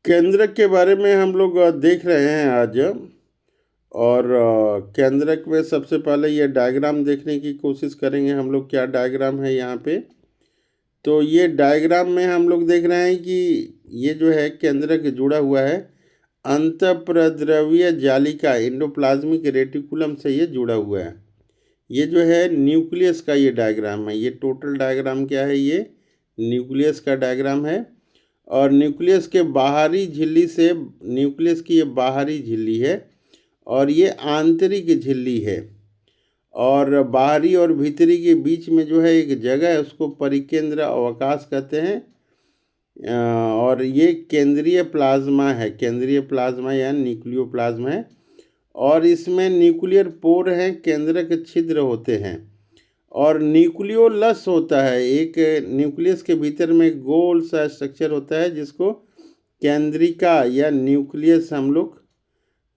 केंद्रक के बारे में हम लोग देख रहे हैं आज। और केंद्रक में सबसे पहले ये डायग्राम देखने की कोशिश करेंगे हम लोग। क्या डायग्राम है यहाँ पे? तो ये डायग्राम में हम लोग देख रहे हैं कि ये जो है केंद्रक जुड़ा हुआ है अंतःप्रद्रव्य जालिका एंडोप्लाज्मिक रेटिकुलम से ये जुड़ा हुआ है। ये जो है न्यूक्लियस का ये डायग्राम है। ये टोटल डायग्राम क्या है? ये न्यूक्लियस का डायग्राम है। और न्यूक्लियस के बाहरी झिल्ली से, न्यूक्लियस की ये बाहरी झिल्ली है और ये आंतरिक झिल्ली है। और बाहरी और भीतरी के बीच में जो है एक जगह है, उसको परिकेंद्र अवकाश कहते हैं। और ये केंद्रीय प्लाज्मा है, केंद्रीय प्लाज्मा या न्यूक्लियोप्लाज्म है। और इसमें न्यूक्लियर पोर हैं, केंद्रक छिद्र होते हैं। और न्यूक्लियोलस होता है, एक न्यूक्लियस के भीतर में गोल सा स्ट्रक्चर होता है जिसको केंद्रिका या न्यूक्लियस हम लोग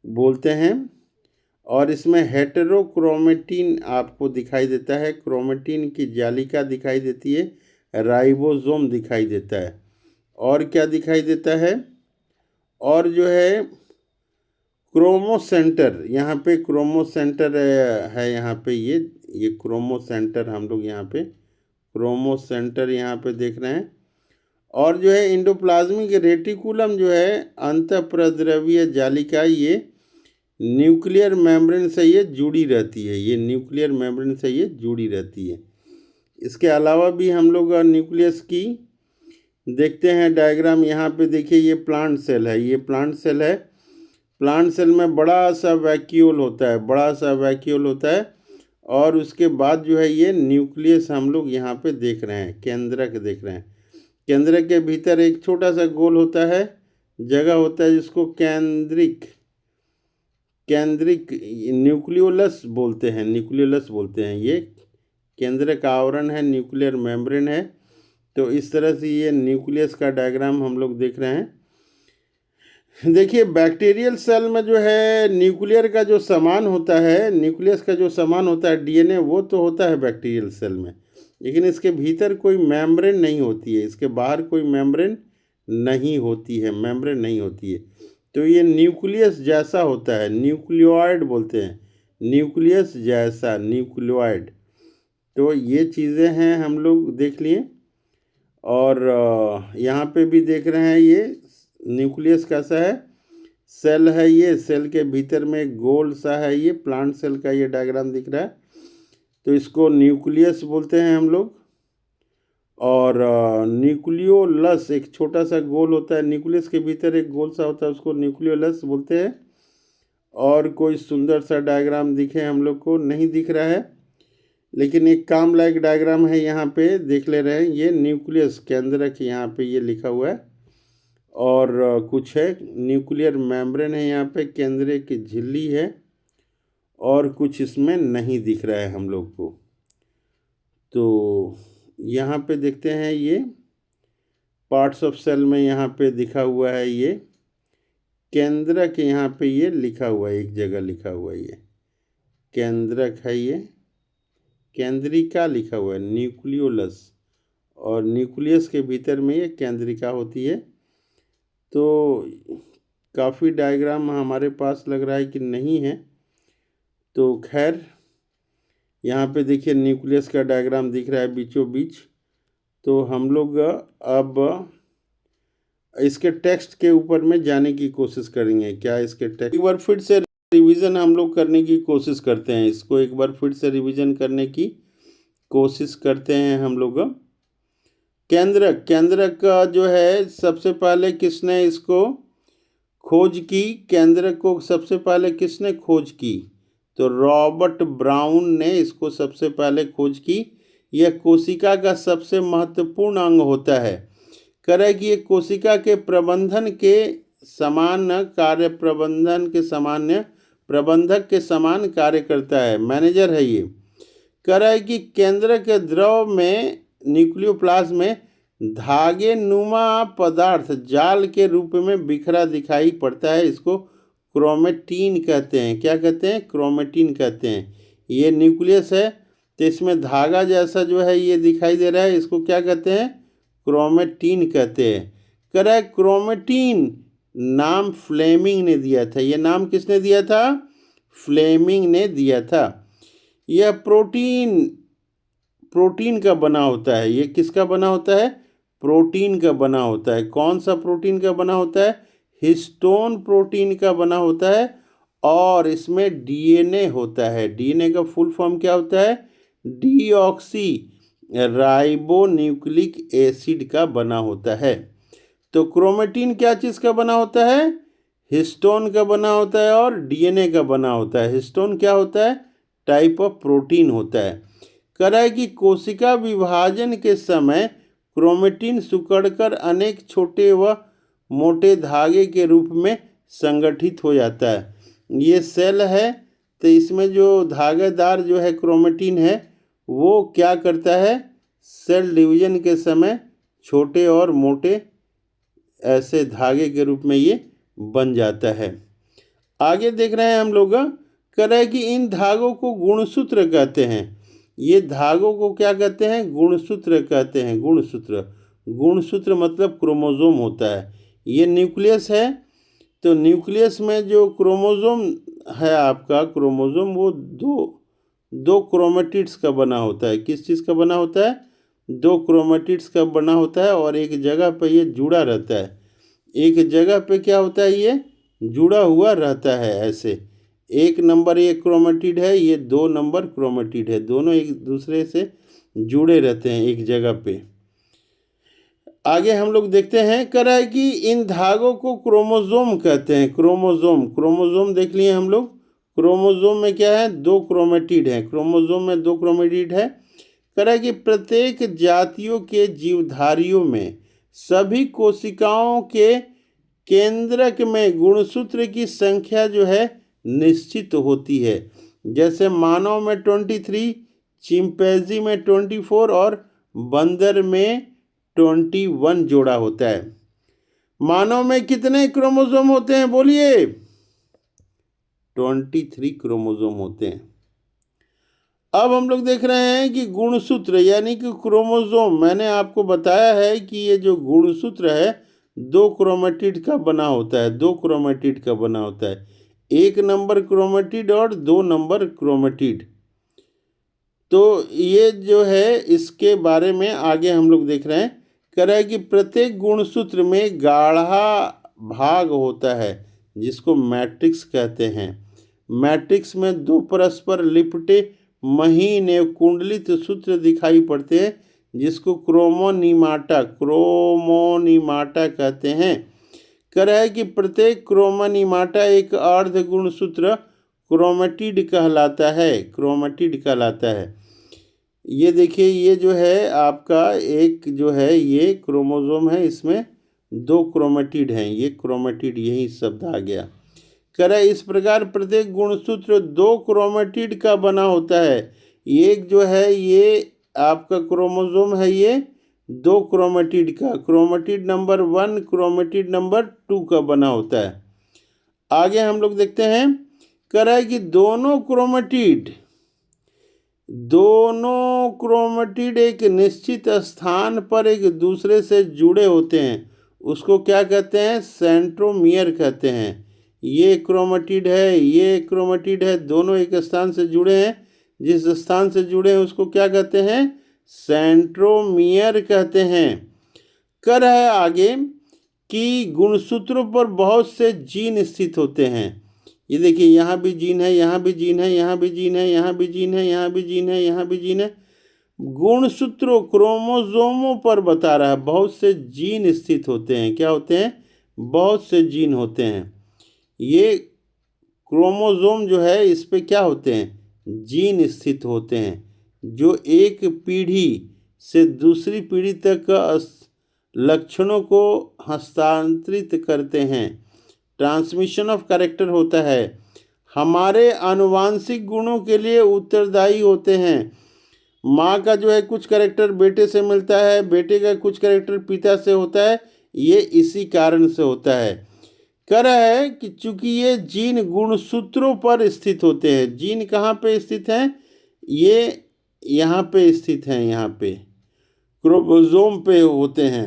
बोलते हैं। और इसमें हेटेरोक्रोमेटिन आपको दिखाई देता है, क्रोमेटिन की जालिका दिखाई देती है, राइबोसोम दिखाई देता है। और क्या दिखाई देता है? और जो है क्रोमोसेंटर, यहाँ पे क्रोमोसेंटर है। यहाँ पे ये क्रोमोसेंटर हम लोग यहाँ पे क्रोमोसेंटर यहाँ पे देख रहे हैं। और जो है एंडोप्लाज्मिक रेटिकुलम जो है अंतःप्रद्रव्य जालिका, ये न्यूक्लियर मेम्ब्रेन से ये जुड़ी रहती है। ये न्यूक्लियर मेम्ब्रेन से ये जुड़ी रहती है। इसके अलावा भी हम लोग न्यूक्लियस की देखते हैं डायग्राम। यहाँ पे देखिए ये प्लांट सेल है, ये प्लांट सेल है। प्लांट सेल में बड़ा सा वैक्यूल होता है, बड़ा सा वैक्यूल होता है। और उसके बाद जो है ये न्यूक्लियस हम लोग यहाँ पे देख रहे हैं, केंद्रक देख रहे हैं। केंद्रक के भीतर एक छोटा सा गोल होता है, जगह होता है जिसको केंद्रिक न्यूक्लियोलस बोलते हैं, न्यूक्लियोलस बोलते हैं। ये केंद्र का आवरण है, न्यूक्लियर मेम्ब्रेन है। तो इस तरह से ये न्यूक्लियस का डायग्राम हम लोग देख रहे हैं। देखिए बैक्टीरियल सेल में जो है न्यूक्लियर का जो सामान होता है, न्यूक्लियस का जो सामान होता है डीएनए, वो तो होता है बैक्टीरियल सेल में। लेकिन इसके भीतर कोई मेम्ब्रेन नहीं होती है, इसके बाहर कोई मेम्ब्रेन नहीं होती है, मेम्ब्रेन नहीं होती है। तो ये न्यूक्लियस जैसा होता है, न्यूक्लियोइड बोलते हैं, न्यूक्लियस जैसा, न्यूक्लियोइड। तो ये चीज़ें हैं हम लोग देख लिए। और यहाँ पे भी देख रहे हैं ये न्यूक्लियस कैसा है, सेल है। ये सेल के भीतर में गोल सा है, ये प्लांट सेल का ये डायग्राम दिख रहा है। तो इसको न्यूक्लियस बोलते हैं हम लोग। और न्यूक्लियोलस एक छोटा सा गोल होता है, न्यूक्लियस के भीतर एक गोल सा होता है, उसको न्यूक्लियोलस बोलते हैं। और कोई सुंदर सा डायग्राम दिखे हम लोग को नहीं दिख रहा है, लेकिन एक काम लायक डायग्राम है, यहाँ पे देख ले रहे हैं। ये न्यूक्लियस केंद्रक यहाँ पे ये लिखा हुआ है। और कुछ है, न्यूक्लियर मेम्ब्रेन है यहाँ पे, केंद्र की झिल्ली है। और कुछ इसमें नहीं दिख रहा है हम लोग को। तो यहाँ पे देखते हैं ये पार्ट्स ऑफ सेल में यहाँ पे दिखा हुआ है, ये केंद्रक यहाँ पे ये लिखा हुआ है, एक जगह लिखा हुआ है, ये केंद्रक है, ये केंद्रिका लिखा हुआ है, न्यूक्लियोलस। और न्यूक्लियस के भीतर में ये केंद्रिका होती है। तो काफ़ी डायग्राम हमारे पास लग रहा है कि नहीं है। तो खैर यहाँ पे देखिए न्यूक्लियस का डायग्राम दिख रहा है बीचों बीच। तो हम लोग अब इसके टेक्स्ट के ऊपर में जाने की कोशिश करेंगे। क्या इसके टेक्स्ट एक बार फिर से रिवीजन हम लोग करने की कोशिश करते हैं, इसको एक बार फिर से रिवीजन करने की कोशिश करते हैं हम लोग। केंद्रक का जो है सबसे पहले किसने इसको खोज की? केंद्रक को सबसे पहले किसने खोज की? तो रॉबर्ट ब्राउन ने इसको सबसे पहले खोज की। यह कोशिका का सबसे महत्वपूर्ण अंग होता है। कह रहा है कि ये कोशिका के प्रबंधन के समान कार्य, प्रबंधक के समान कार्य करता है, मैनेजर है ये। कह रहा है कि केंद्र के द्रव में, न्यूक्लियोप्लाज्म में धागे नुमा पदार्थ जाल के रूप में बिखरा दिखाई पड़ता है। इसको क्रोमेटिन कहते हैं। क्या कहते हैं? क्रोमेटिन कहते हैं। ये न्यूक्लियस है, तो इसमें धागा जैसा जो है ये दिखाई दे रहा है, इसको क्या कहते हैं? क्रोमेटिन कहते हैं। कह रहा है क्रोमेटिन नाम फ्लेमिंग ने दिया था। ये नाम किसने दिया था? फ्लेमिंग ने दिया था। यह प्रोटीन का बना होता है। ये किसका बना होता है? प्रोटीन का बना होता है। कौन सा प्रोटीन का बना होता है? हिस्टोन प्रोटीन का बना होता है। और इसमें डीएनए होता है। डीएनए का फुल फॉर्म क्या होता है? डीऑक्सी राइबोन्यूक्लिक एसिड का बना होता है। तो क्रोमेटिन क्या चीज़ का बना होता है? हिस्टोन का बना होता है और डीएनए का बना होता है। हिस्टोन क्या होता है? टाइप ऑफ प्रोटीन होता है। कह रहा है कि कोशिका विभाजन के समय क्रोमेटिन सिकुड़कर अनेक छोटे व मोटे धागे के रूप में संगठित हो जाता है। ये सेल है, तो इसमें जो धागेदार जो है क्रोमेटिन है वो क्या करता है? सेल डिवीजन के समय छोटे और मोटे ऐसे धागे के रूप में ये बन जाता है। आगे देख रहे हैं हम लोग, कह रहे हैं कि इन धागों को गुणसूत्र कहते हैं। ये धागों को क्या कहते हैं? गुणसूत्र कहते हैं। गुणसूत्र मतलब क्रोमोसोम होता है। ये न्यूक्लियस है, तो न्यूक्लियस में जो क्रोमोसोम है आपका, क्रोमोसोम वो दो क्रोमेटिड्स का बना होता है। किस चीज़ का बना होता है? 2 क्रोमेटिड्स का बना होता है और एक जगह पर ये जुड़ा रहता है। एक जगह पे क्या होता है? ये जुड़ा हुआ रहता है ऐसे। 1 नंबर ये क्रोमेटिड है, ये 2 नंबर क्रोमेटिड है। दोनों एक दूसरे से जुड़े रहते हैं एक जगह पे। आगे हम लोग देखते हैं, कह रहा है कि इन धागों को क्रोमोसोम कहते हैं। क्रोमोसोम देख लिए हम लोग। क्रोमोसोम में क्या है? 2 क्रोमेटिड है। क्रोमोसोम में 2 क्रोमेटिड है। कह रहा है कि प्रत्येक जातियों के जीवधारियों में सभी कोशिकाओं के केंद्रक में गुणसूत्र की संख्या जो है निश्चित होती है। जैसे मानव में 23, चिंपैंजी में 24 और बंदर में 21 जोड़ा होता है। मानव में कितने क्रोमोसोम होते हैं? बोलिए। 23 क्रोमोसोम होते हैं। अब हम लोग देख रहे हैं कि गुणसूत्र यानी कि क्रोमोसोम, मैंने आपको बताया है कि ये जो गुणसूत्र है 2 क्रोमेटिड का बना होता है। 2 क्रोमेटिड का बना होता है। 1 नंबर क्रोमेटिड और 2 नंबर क्रोमेटिड। तो ये जो है इसके बारे में आगे हम लोग देख रहे हैं। कह रहा है कि प्रत्येक गुणसूत्र में गाढ़ा भाग होता है जिसको मैट्रिक्स कहते हैं। मैट्रिक्स में 2 परस्पर लिपटे महीन एवं कुंडलित सूत्र दिखाई पड़ते हैं जिसको क्रोमोनीमाटा कहते हैं। कह रहा है कि प्रत्येक क्रोमोनीमाटा एक अर्ध गुणसूत्र क्रोमेटिड कहलाता है। ये देखिए, ये जो है आपका एक जो है ये क्रोमोसोम है, इसमें 2 क्रोमेटिड हैं। ये क्रोमेटिड, यही शब्द आ गया। कह रहा है इस प्रकार प्रत्येक गुणसूत्र 2 क्रोमेटिड का बना होता है। एक जो है ये आपका क्रोमोसोम है, ये 2 क्रोमेटिड का, क्रोमेटिड नंबर 1 क्रोमेटिड नंबर 2 का बना होता है। आगे हम लोग देखते हैं, कह रहा है कि दोनों क्रोमेटिड एक निश्चित स्थान पर एक दूसरे से जुड़े होते हैं। उसको क्या कहते हैं? सेंट्रोमियर कहते हैं। ये क्रोमेटिड है, ये क्रोमेटिड है, दोनों एक स्थान से जुड़े हैं। जिस स्थान से जुड़े हैं उसको क्या कहते हैं? सेंट्रोमियर कहते हैं। कह रहा है आगे कि गुणसूत्रों पर बहुत से जीन स्थित होते हैं। ये देखिए, यहाँ भी जीन है, यहाँ भी जीन है, यहाँ भी जीन है, यहाँ भी जीन है, यहाँ भी जीन है, यहाँ भी जीन है। गुणसूत्रों क्रोमोसोमों पर बता रहा है बहुत से जीन स्थित होते हैं। क्या होते हैं? बहुत से जीन होते हैं। ये क्रोमोसोम जो है इस पे क्या होते हैं? जीन स्थित होते हैं जो एक पीढ़ी से दूसरी पीढ़ी तक लक्षणों को हस्तांतरित करते हैं। ट्रांसमिशन ऑफ कैरेक्टर होता है। हमारे आनुवांशिक गुणों के लिए उत्तरदायी होते हैं। माँ का जो है कुछ कैरेक्टर बेटे से मिलता है, बेटे का कुछ कैरेक्टर पिता से होता है। ये इसी कारण से होता है। कह रहा है कि चूंकि ये जीन गुणसूत्रों पर स्थित होते हैं। जीन कहाँ पे स्थित हैं? ये यहाँ पे स्थित हैं, यहाँ पे क्रोमोसोम पे होते हैं।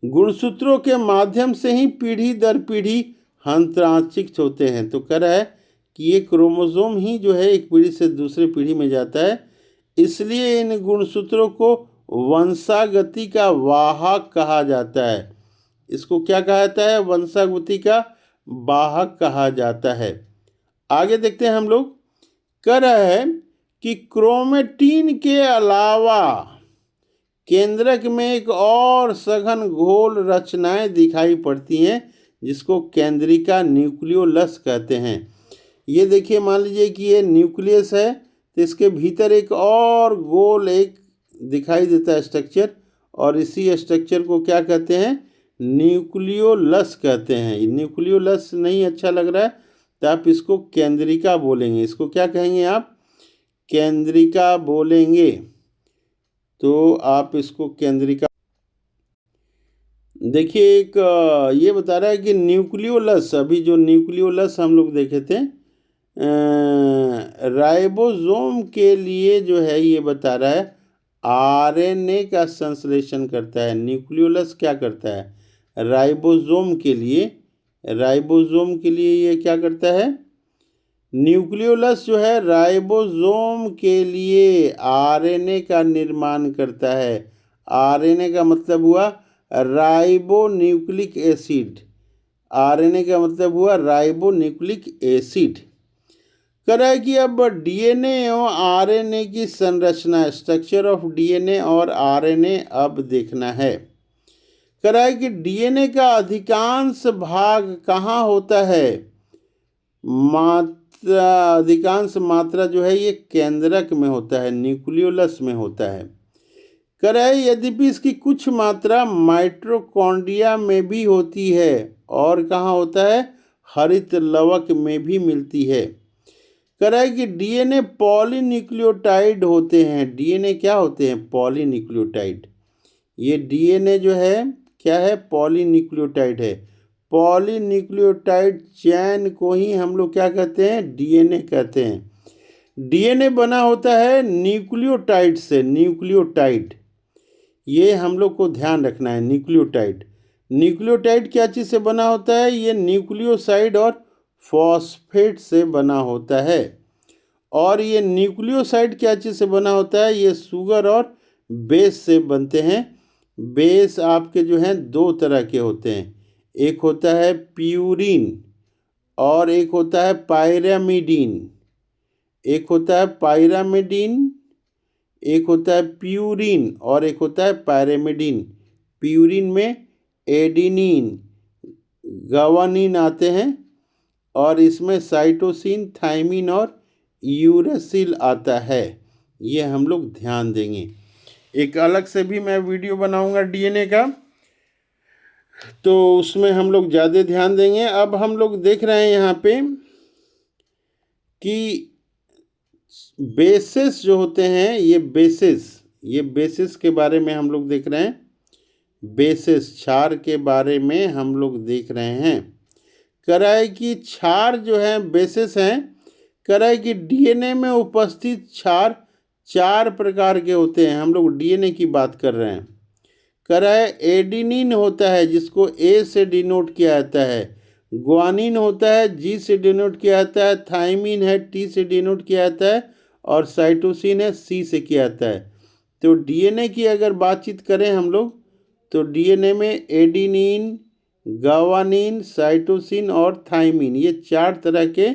गुणसूत्रों के माध्यम से ही पीढ़ी दर पीढ़ी हस्तांतरित होते हैं। तो कह रहा है कि ये क्रोमोसोम ही जो है एक पीढ़ी से दूसरे पीढ़ी में जाता है, इसलिए इन गुणसूत्रों को वंशागति का वाहक कहा जाता है। इसको क्या कहा जाता है? वंशागति का वाहक कहा जाता है। आगे देखते हैं हम लोग। कह रहा है कि क्रोमेटिन के अलावा केंद्रक में एक और सघन घोल रचनाएं दिखाई पड़ती हैं, जिसको केंद्रिका न्यूक्लियोलस कहते हैं। ये देखिए, मान लीजिए कि ये न्यूक्लियस है, तो इसके भीतर एक और गोल एक दिखाई देता है स्ट्रक्चर, और इसी स्ट्रक्चर को क्या कहते हैं? न्यूक्लियोलस कहते हैं। न्यूक्लियोलस नहीं अच्छा लग रहा है तो आप इसको केंद्रिका बोलेंगे। इसको क्या कहेंगे आप? केंद्रिका बोलेंगे। तो आप इसको केंद्रिका। देखिए, एक ये बता रहा है कि न्यूक्लियोलस, अभी जो न्यूक्लियोलस हम लोग देखे थे, राइबोसोम के लिए जो है ये बता रहा है आरएनए का संश्लेषण करता है। न्यूक्लियोलस क्या करता है? राइबोसोम के लिए, राइबोसोम के लिए ये क्या करता है? न्यूक्लियोलस जो है राइबोसोम के लिए आरएनए का निर्माण करता है। आरएनए का मतलब हुआ राइबोन्यूक्लिक एसिड। आरएनए का मतलब हुआ राइबोन्यूक्लिक एसिड। कह रहा है कि अब डीएनए और आरएनए की संरचना, स्ट्रक्चर ऑफ डीएनए और आरएनए अब देखना है। कह रहा है कि डीएनए का अधिकांश भाग कहाँ होता है? अधिकांश मात्रा जो है ये केंद्रक में होता है, न्यूक्लियोलस में होता है। कह रहा है यद्यपि इसकी कुछ मात्रा माइटोकॉन्ड्रिया में भी होती है, और कहाँ होता है? हरित लवक में भी मिलती है। कह रहा है कि डीएनए पॉलीन्यूक्लियोटाइड होते हैं। डीएनए क्या होते हैं? पॉलीन्यूक्लियोटाइड। ये डीएनए जो है क्या है? पॉलीन्यूक्लियोटाइड है। पॉलीन्यूक्लियोटाइड चैन को ही हम लोग क्या कहते हैं? डीएनए कहते हैं। डीएनए बना होता है न्यूक्लियोटाइड से। न्यूक्लियोटाइड, ये हम लोग को ध्यान रखना है। न्यूक्लियोटाइड, न्यूक्लियोटाइड क्या चीज़ से बना होता है? ये न्यूक्लियोसाइड और फॉस्फेट से बना होता है। और ये न्यूक्लियोसाइड क्या चीज़ से बना होता है? ये शुगर और बेस से बनते हैं। बेस आपके जो हैं दो तरह के होते हैं, एक होता है प्यूरिन और एक होता है पायरामिडीन। एक होता है पायरामिडीन, एक होता है प्यूरिन और एक होता है पायरामिडीन। प्यूरिन में एडिनिन, गवानिन आते हैं, और इसमें साइटोसिन, थायमिन और यूरेसिल आता है। ये हम लोग ध्यान देंगे। एक अलग से भी मैं वीडियो बनाऊंगा डीएनए का, तो उसमें हम लोग ज़्यादा ध्यान देंगे। अब हम लोग देख रहे हैं यहाँ पे कि बेसिस जो होते हैं, ये बेसिस के बारे में हम लोग देख रहे हैं। बेसिस, क्षार के बारे में हम लोग देख रहे हैं। कह रहा है कि क्षार जो है बेसिस हैं। कह रहा है कि डीएनए में उपस्थित क्षार 4 प्रकार के होते हैं। हम लोग डीएनए की बात कर रहे हैं। कह रहा है एडिनिन होता है, जिसको ए से डिनोट किया जाता है। ग्वानिन होता है, जी से डिनोट किया जाता है। थायमिन है, टी से डिनोट किया जाता है। और साइटोसिन है, सी से किया जाता है। तो डीएनए की अगर बातचीत करें हम लोग, तो डीएनए में एडिनिन, ग्वानिन, साइटोसिन और थायमिन, ये 4 तरह के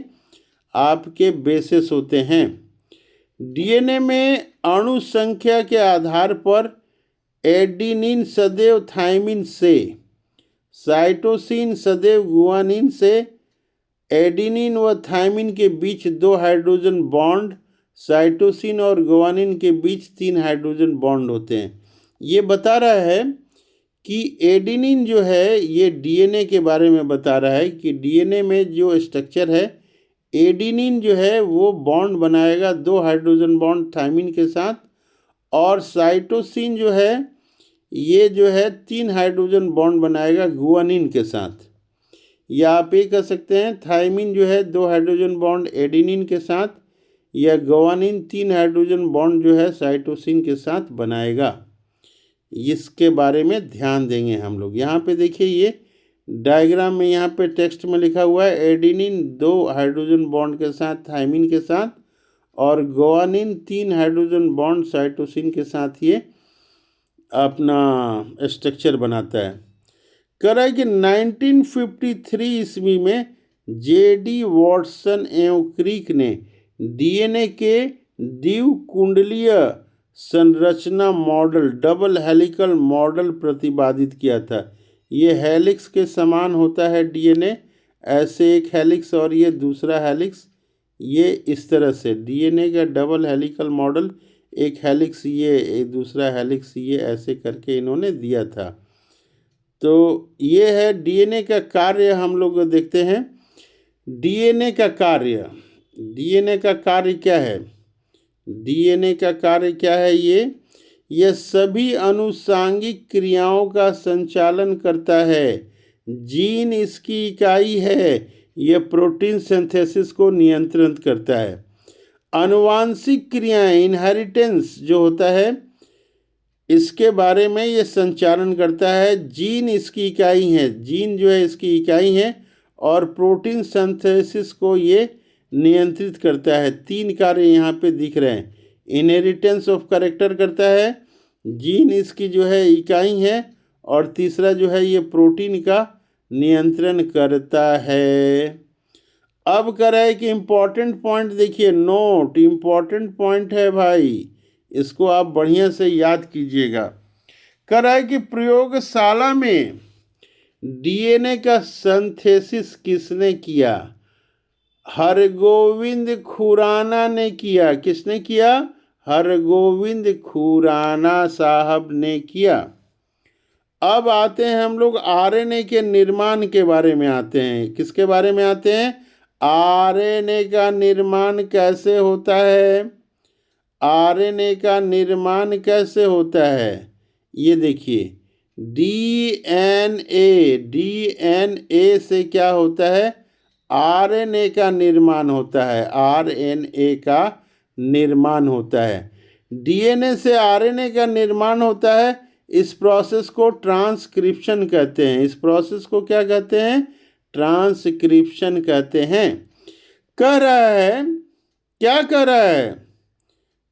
आपके बेसिस होते हैं। डीएनए में अणु संख्या के आधार पर एडिनिन सदैव थायमिन से, साइटोसिन सदैव गुआनिन से, एडिनिन व थायमिन के बीच 2 हाइड्रोजन बॉन्ड, साइटोसिन और गुआनिन के बीच 3 हाइड्रोजन बॉन्ड होते हैं। ये बता रहा है कि एडिनिन जो है, ये डीएनए के बारे में बता रहा है कि डीएनए में जो स्ट्रक्चर है, एडिनिन जो है वो बॉन्ड बनाएगा 2 हाइड्रोजन बॉन्ड थायमिन के साथ, और साइटोसिन जो है ये जो है 3 हाइड्रोजन बॉन्ड बनाएगा गुआनिन के साथ। या आप ये कह सकते हैं थायमिन जो है 2 हाइड्रोजन बॉन्ड एडिनिन के साथ, या गुआनिन 3 हाइड्रोजन बॉन्ड जो है साइटोसिन के साथ बनाएगा। इसके बारे में ध्यान देंगे हम लोग। यहाँ पे देखिए ये डायग्राम में यहाँ पे टेक्स्ट में लिखा हुआ है एडिनिन 2 हाइड्रोजन बॉन्ड के साथ थाइमिन के साथ और गुआनिन 3 हाइड्रोजन बॉन्ड साइटोसिन के साथ ये अपना स्ट्रक्चर बनाता है। कह रहा है कि 1953 ईस्वी में जेडी वॉटसन एवं क्रिक ने डीएनए के द्विकुंडलीय संरचना मॉडल डबल हेलिकल मॉडल प्रतिपादित किया था। ये हेलिक्स के समान होता है डीएनए, ऐसे एक हेलिक्स और ये दूसरा हेलिक्स, ये इस तरह से डीएनए का डबल हेलिकल मॉडल, एक हेलिक्स ये एक दूसरा हेलिक्स ये, ऐसे करके इन्होंने दिया था। तो ये है डीएनए का कार्य। हम लोग देखते हैं डीएनए का कार्य। डीएनए का कार्य क्या है? डीएनए का कार्य क्या है? ये सभी अनुषांगिक क्रियाओं का संचालन करता है। जीन इसकी इकाई है। यह प्रोटीन सिंथेसिस को नियंत्रित करता है। आनुवांशिक क्रियाएं, इनहेरिटेंस जो होता है, इसके बारे में ये संचालन करता है। जीन इसकी इकाई है, जीन जो है इसकी इकाई है और प्रोटीन सिंथेसिस को ये नियंत्रित करता है। 3 कार्य यहाँ पे दिख रहे हैं। इनहेरिटेंस ऑफ कैरेक्टर करता है, जीन इसकी जो है इकाई है और तीसरा जो है ये प्रोटीन का नियंत्रण करता है। अब कह रहा है कि इम्पॉर्टेंट पॉइंट देखिए, नोट इम्पॉर्टेंट पॉइंट है भाई, इसको आप बढ़िया से याद कीजिएगा। कह रहा है कि प्रयोगशाला में डीएनए का सिंथेसिस किसने किया? हरगोविंद खुराना ने किया। किसने किया? हरगोविंद खुराना साहब ने किया। अब आते हैं हम लोग आरएनए के निर्माण के बारे में आते हैं। किसके बारे में आते हैं? आरएनए का निर्माण कैसे होता है? आरएनए का निर्माण कैसे होता है? ये देखिए, डीएनए से क्या होता है? आरएनए का निर्माण होता है। आरएनए का निर्माण होता है। डीएनए से आरएनए का निर्माण होता है। इस प्रोसेस को ट्रांसक्रिप्शन कहते हैं। इस प्रोसेस को क्या कहते हैं? ट्रांसक्रिप्शन कहते हैं। कह रहा है, क्या कह रहा है?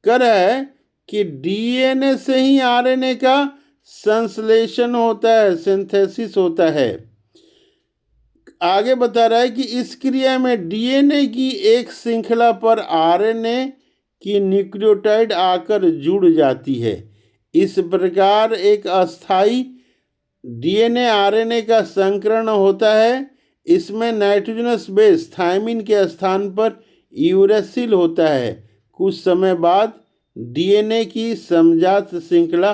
कह रहा है कि डीएनए से ही आरएनए का संश्लेषण होता है, सिंथेसिस होता है। आगे बता रहा है कि इस क्रिया में डीएनए की एक श्रृंखला पर आरएनए की न्यूक्लियोटाइड आकर जुड़ जाती है। इस प्रकार एक अस्थायी डीएनए आरएनए का संकरण होता है। इसमें नाइट्रोजनस बेस थायमिन के स्थान पर यूरेसिल होता है। कुछ समय बाद डीएनए की समजात श्रृंखला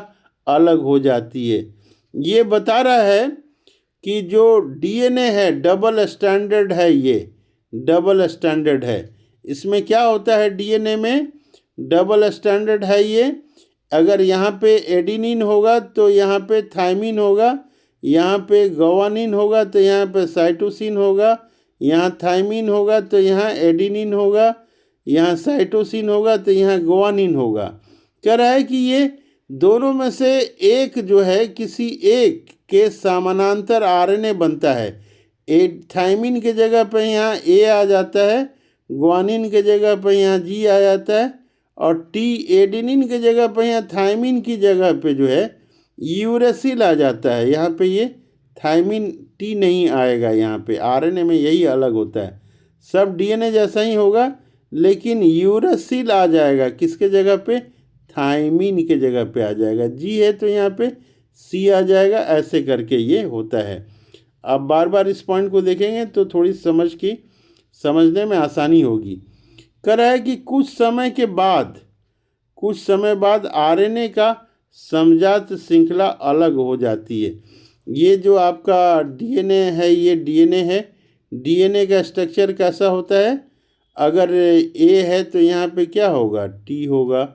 अलग हो जाती है। ये बता रहा है कि जो डीएनए है डबल स्टैंडर्ड है। ये डबल स्टैंडर्ड है। इसमें क्या होता है? डीएनए में डबल स्टैंडर्ड है। ये अगर यहाँ पे एडिनिन होगा तो यहाँ पे थायमिन होगा, यहाँ पे गुआनिन होगा तो यहाँ पे साइटोसिन होगा, यहाँ थायमिन होगा तो यहाँ एडिनिन होगा, यहाँ साइटोसिन होगा तो यहाँ गुआनिन होगा। कह रहा है कि ये दोनों में से एक जो है किसी एक के समानांतर आरएनए बनता है। थायमिन के जगह पर यहाँ ए आ जाता है, गुआनिन के जगह पर यहाँ जी आ जाता है और टी एडिनिन के जगह पर यहाँ थायमिन की जगह पे जो है यूरेसिल आ जाता है। यहाँ पे ये थायमिन टी नहीं आएगा। यहाँ पे आरएनए में यही अलग होता है। सब डीएनए जैसा ही होगा लेकिन यूरेसिल आ जाएगा। किसके जगह पे? थायमिन के जगह पे आ जाएगा। जी है तो यहाँ पे सी आ जाएगा। ऐसे करके ये होता है। अब बार बार इस पॉइंट को देखेंगे तो थोड़ी समझने में आसानी होगी। कह रहा है कि कुछ समय बाद आरएनए का समजात श्रृंखला अलग हो जाती है। ये जो आपका डीएनए है, ये डीएनए है। डीएनए का स्ट्रक्चर कैसा होता है? अगर ए है तो यहाँ पे क्या होगा? टी होगा।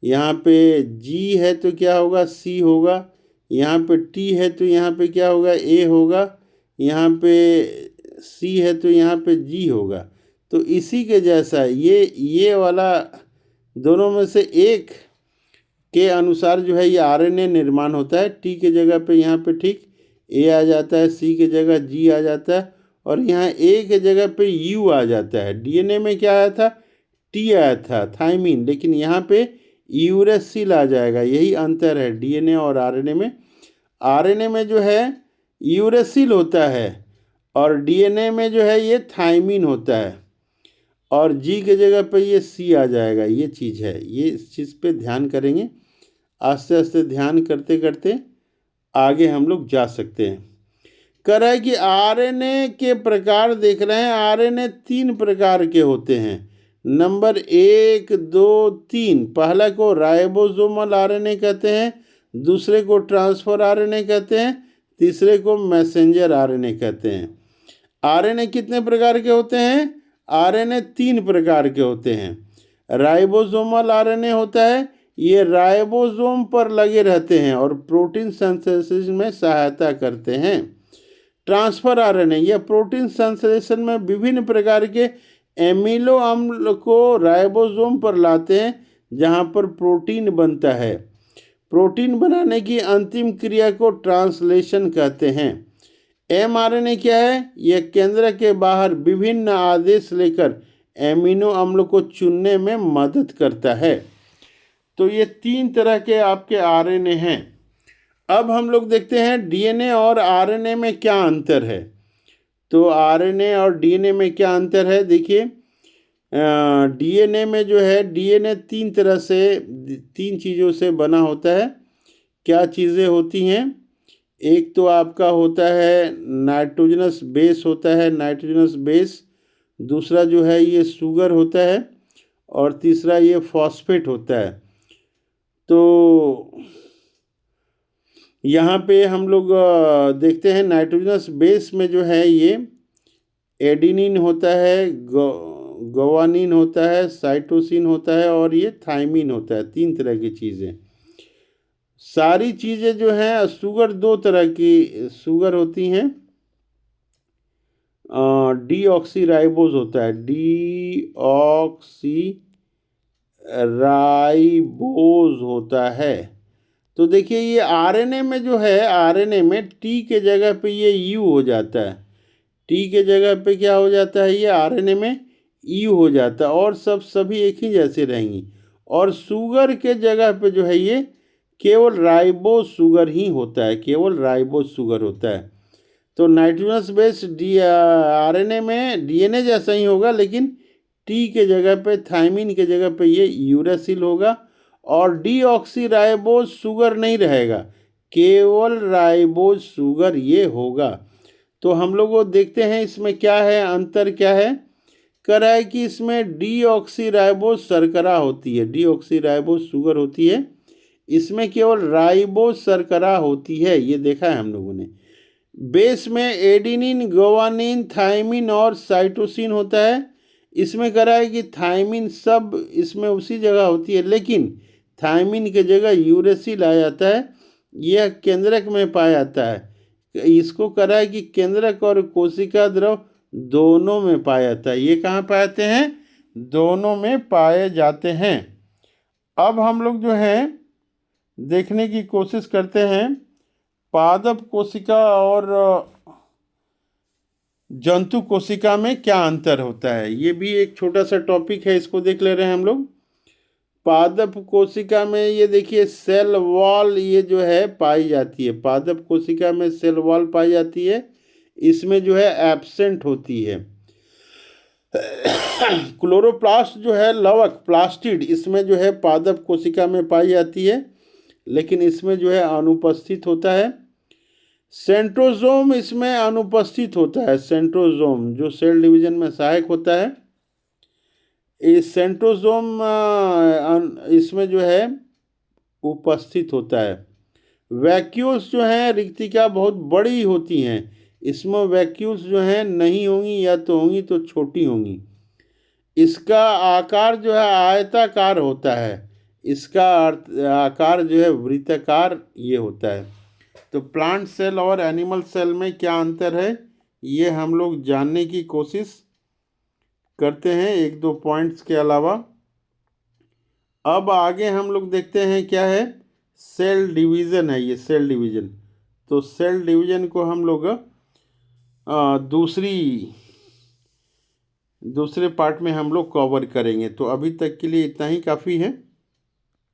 यहाँ पे जी है तो क्या होगा? सी होगा। यहाँ पे टी है तो यहाँ पे क्या होगा? ए होगा। यहाँ पे सी है तो यहाँ पे जी होगा। तो इसी के जैसा ये वाला दोनों में से एक के अनुसार जो है ये आरएनए निर्माण होता है। टी के जगह पे यहाँ पे ठीक ए आ जाता है, सी के जगह जी आ जाता है और यहाँ ए के जगह पे यू आ जाता है। डीएनए में क्या आया था, टी आया था, थाइमिन, लेकिन यहाँ पे यूरेसिल आ जाएगा। यही अंतर है डीएनए और आरएनए में। आरएनए में जो है यूरेसिल होता है और डीएनए में जो है ये थाइमिन होता है और जी के जगह पे ये सी आ जाएगा। ये चीज़ है, ये इस चीज़ पे ध्यान करेंगे। आस्ते आस्ते ध्यान करते करते आगे हम लोग जा सकते हैं। कह रहा है कि आरएनए के प्रकार देख रहे हैं। आरएनए 3 प्रकार के होते हैं। नंबर 1, 2, 3। पहला को राइबोसोमल आरएनए कहते हैं, दूसरे को ट्रांसफर आरएनए कहते हैं, तीसरे को मैसेंजर आरएनए कहते हैं। आरएनए कितने प्रकार के होते हैं? आरएनए 3 प्रकार के होते हैं। राइबोसोमल आरएनए होता है, ये राइबोसोम पर लगे रहते हैं और प्रोटीन संश्लेषण में सहायता करते हैं। ट्रांसफर आरएनए यह प्रोटीन संश्लेषण में विभिन्न प्रकार के एमिनो अम्ल को राइबोसोम पर लाते हैं, जहां पर प्रोटीन बनता है। प्रोटीन बनाने की अंतिम क्रिया को ट्रांसलेशन कहते हैं। एमआरएनए क्या है? यह केंद्र के बाहर विभिन्न आदेश लेकर एमिनो अम्ल को चुनने में मदद करता है। तो ये 3 तरह के आपके आरएनए हैं। अब हम लोग देखते हैं डीएनए और आरएनए में क्या अंतर है। तो आरएनए और डीएनए में क्या अंतर है, देखिए। डीएनए में जो है, डीएनए 3 तरह से 3 चीज़ों से बना होता है। क्या चीज़ें होती हैं? एक तो आपका होता है नाइट्रोजनस बेस होता है, नाइट्रोजनस बेस। दूसरा जो है ये शुगर होता है और तीसरा ये फॉस्फेट होता है। तो यहाँ पे हम लोग देखते हैं नाइट्रोजनस बेस में जो है ये एडिनिन होता है, ग्वानिन होता है, साइटोसिन होता है और ये थाइमिन होता है। 3 तरह की चीज़ें। सारी चीज़ें जो हैं शुगर 2 तरह की शुगर होती हैं। डीऑक्सीराइबोज होता है, डीऑक्सीराइबोज होता है। तो देखिए ये आरएनए में जो है, आरएनए में टी के जगह पे ये यू हो जाता है। टी के जगह पे क्या हो जाता है, ये आरएनए में यू हो जाता है और सभी एक ही जैसे रहेंगी। और शुगर के जगह पे जो है ये केवल राइबोज शुगर ही होता है, केवल राइबोज शुगर होता है। तो नाइट्रोजनस बेस आरएनए में डीएनए जैसा ही होगा, लेकिन टी के जगह पे, थाइमिन के जगह पे ये यूरेसिल होगा और डीऑक्सीराइबोज शुगर नहीं रहेगा, केवल राइबोज शुगर ये होगा। तो हम लोग वो देखते हैं इसमें क्या है, अंतर क्या है। कह रहा है कि इसमें डीऑक्सीराइबोज शर्करा होती है, डीऑक्सीराइबोज शुगर होती है, इसमें केवल राइबोज शर्करा होती है। ये देखा है हम लोगों ने। बेस में एडिनिन, ग्वानिन, थाइमिन और साइटोसिन होता है। इसमें कह रहा है कि थाइमिन सब इसमें उसी जगह होती है, लेकिन थाइमिन के जगह यूरेसिल आ जाता है। यह केंद्रक में पाया जाता है। इसको कह रहा है कि केंद्रक और कोशिका द्रव दोनों में पाया जाता है। ये कहाँ पाए जाते हैं? दोनों में पाए जाते हैं। अब हम लोग जो है देखने की कोशिश करते हैं पादप कोशिका और जंतु कोशिका में क्या अंतर होता है। ये भी एक छोटा सा टॉपिक है, इसको देख ले रहे हैं हम लोग। पादप कोशिका में ये देखिए सेल वॉल ये जो है पाई जाती है। पादप कोशिका में सेल वॉल पाई जाती है, इसमें जो है एब्सेंट होती है। क्लोरोप्लास्ट जो है लवक, प्लास्टिड, इसमें जो है पादप कोशिका में पाई जाती है, लेकिन इसमें जो है अनुपस्थित होता है। सेंट्रोजोम इसमें अनुपस्थित होता है। सेंट्रोजोम जो सेल डिवीजन में सहायक होता है, इस सेंट्रोजोम इसमें जो है उपस्थित होता है। वैक्यूल्स जो हैं रिक्तिका बहुत बड़ी होती हैं, इसमें वैक्यूल्स जो हैं नहीं होंगी, या तो होंगी तो छोटी होंगी। इसका आकार जो है आयताकार होता है, इसका आकार जो है वृत्ताकार ये होता है। तो प्लांट सेल और एनिमल सेल में क्या अंतर है, ये हम लोग जानने की कोशिश करते हैं 1-2 पॉइंट्स के अलावा। अब आगे हम लोग देखते हैं क्या है, सेल डिवीज़न है, ये सेल डिवीज़न। तो सेल डिवीज़न को हम लोग दूसरे पार्ट में हम लोग कवर करेंगे। तो अभी तक के लिए इतना ही काफ़ी है।